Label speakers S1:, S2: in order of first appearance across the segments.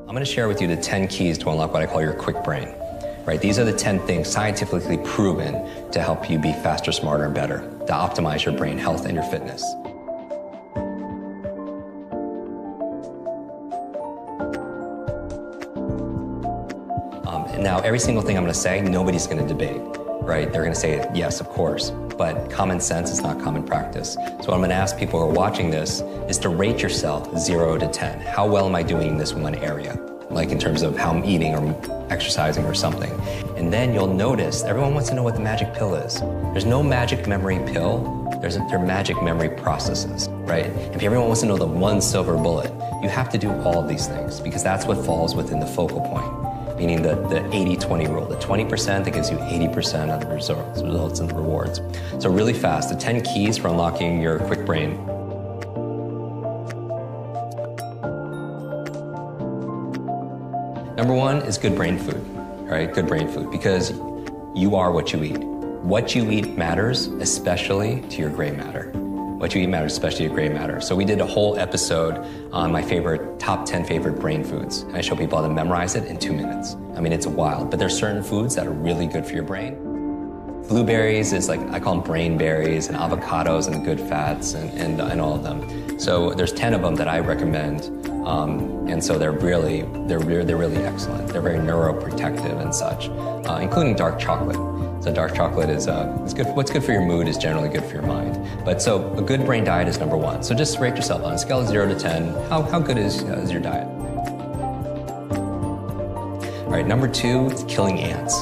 S1: I'm going to share with you the 10 keys to unlock what I call your quick brain. Right? These are the 10 things scientifically proven to help you be faster, smarter, and better, to optimize your brain health and your fitness. Now, every single thing I'm going to say, nobody's going to debate, right? They're going to say, yes, of course, but common sense is not common practice. So what I'm going to ask people who are watching this is to rate yourself 0 to 10. How well am I doing in this one area? Like in terms of how I'm eating or exercising or something. And then you'll notice, everyone wants to know what the magic pill is. There's no magic memory pill, they're magic memory processes, right? If everyone wants to know the one silver bullet, you have to do all of these things because that's what falls within the focal point, meaning the 80-20 rule, the 20% that gives you 80% of the results and the rewards. So really fast, the 10 keys for unlocking your quick brain. Number one is good brain food, right? Good brain food, because you are what you eat. What you eat matters, especially to your gray matter. What you eat matters, especially your gray matter. So we did a whole episode on my top 10 favorite brain foods. And I show people how to memorize it in 2 minutes. I mean, it's wild, but there's certain foods that are really good for your brain. Blueberries is like, I call them brain berries, and avocados and good fats and all of them. So there's 10 of them that I recommend. And so they're really excellent. They're very neuroprotective and such, including dark chocolate. So dark chocolate is good. What's good for your mood is generally good for your mind. But so a good brain diet is number one. So just rate yourself on a scale of 0 to 10. How good is your diet? All right, number two is killing ants.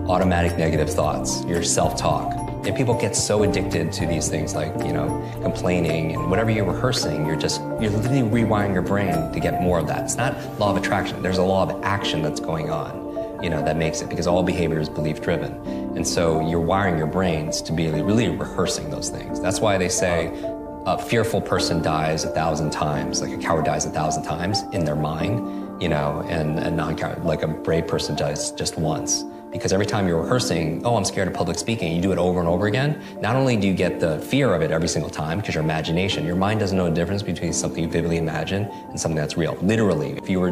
S1: Automatic negative thoughts, your self-talk. And people get so addicted to these things like, complaining and whatever you're rehearsing, you're literally rewiring your brain to get more of that. It's not law of attraction. There's a law of action that's going on, that makes it, because all behavior is belief driven. And so you're wiring your brains to be really rehearsing those things. That's why they say a fearful person dies 1,000 times, like a coward dies 1,000 times in their mind, and a non-coward, like a brave person dies just once. Because every time you're rehearsing, oh, I'm scared of public speaking, you do it over and over again, not only do you get the fear of it every single time, because your mind doesn't know the difference between something you vividly imagine and something that's real. Literally, if you were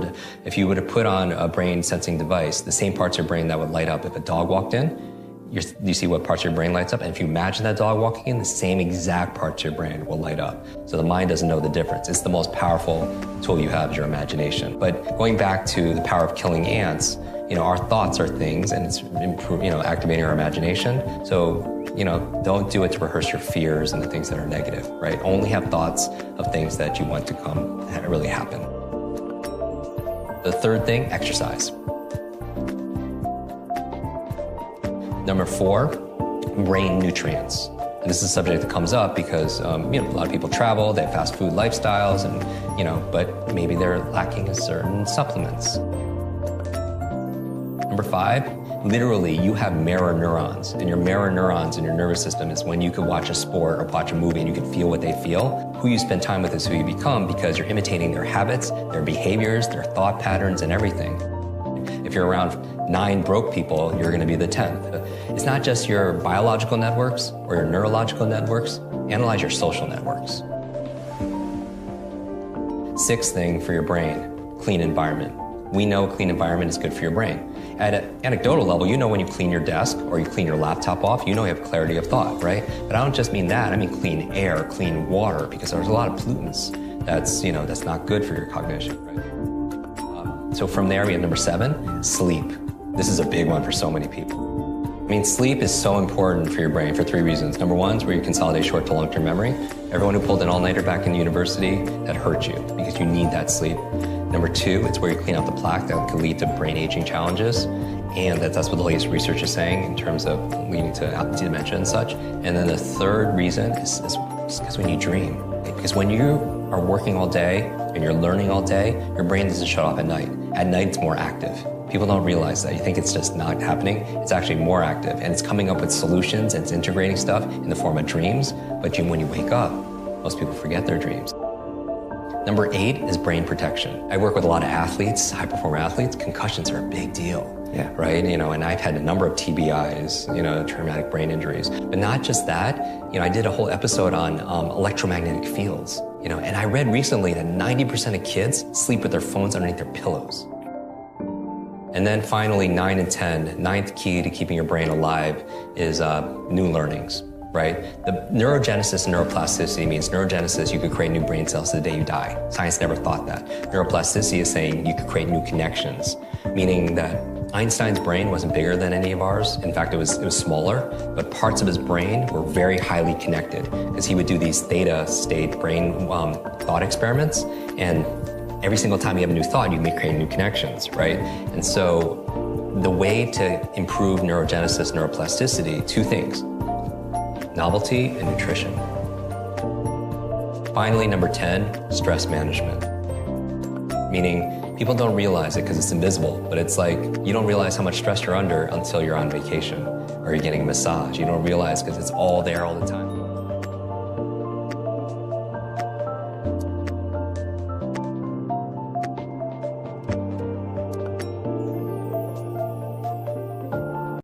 S1: to put on a brain sensing device, the same parts of your brain that would light up if a dog walked in, you see what parts of your brain lights up, and if you imagine that dog walking in, the same exact parts of your brain will light up. So the mind doesn't know the difference. It's the most powerful tool you have is your imagination. But going back to the power of killing ants, our thoughts are things, and it's activating our imagination. So, don't do it to rehearse your fears and the things that are negative, right? Only have thoughts of things that you want to come really happen. The third thing, exercise. Number 4, brain nutrients. And this is a subject that comes up because, a lot of people travel, they have fast food lifestyles, and, but maybe they're lacking in certain supplements. Number 5, literally, you have mirror neurons, and your mirror neurons in your nervous system is when you can watch a sport or watch a movie and you can feel what they feel. Who you spend time with is who you become because you're imitating their habits, their behaviors, their thought patterns, and everything. If you're around 9 broke people, you're going to be the 10th. It's not just your biological networks or your neurological networks. Analyze your social networks. 6th thing for your brain, clean environment. We know a clean environment is good for your brain. At an anecdotal level, when you clean your desk or you clean your laptop off, you have clarity of thought, right? But I don't just mean that. I mean clean air, clean water, because there's a lot of pollutants that's not good for your cognition, right? So from there, we have number 7, sleep. This is a big one for so many people. I mean, sleep is so important for your brain for 3 reasons. Number 1 is where you consolidate short to long-term memory. Everyone who pulled an all-nighter back in university, that hurt you because you need that sleep. Number 2, it's where you clean out the plaque that could lead to brain aging challenges. And that's what the latest research is saying in terms of leading to dementia and such. And then the 3rd reason is because when you dream. Because when you are working all day and you're learning all day, your brain doesn't shut off at night. At night, it's more active. People don't realize that. You think it's just not happening. It's actually more active, and it's coming up with solutions, and it's integrating stuff in the form of dreams. But when you wake up, most people forget their dreams. Number 8 is brain protection. I work with a lot of athletes, high-performer athletes. Concussions are a big deal. Yeah. Right? And I've had a number of TBIs, traumatic brain injuries. But not just that. I did a whole episode on electromagnetic fields. And I read recently that 90% of kids sleep with their phones underneath their pillows. And then finally, 9 and 10, ninth key to keeping your brain alive is new learnings, right? The neurogenesis and neuroplasticity means neurogenesis, you could create new brain cells the day you die. Science never thought that. Neuroplasticity is saying you could create new connections, meaning that Einstein's brain wasn't bigger than any of ours. In fact, it was smaller, but parts of his brain were very highly connected because he would do these theta state brain thought experiments, and every single time you have a new thought, you may create new connections, right? And so the way to improve neurogenesis, neuroplasticity, two things: novelty and nutrition. Finally, number 10, stress management. Meaning, people don't realize it because it's invisible, but it's like you don't realize how much stress you're under until you're on vacation or you're getting a massage. You don't realize because it's all there all the time.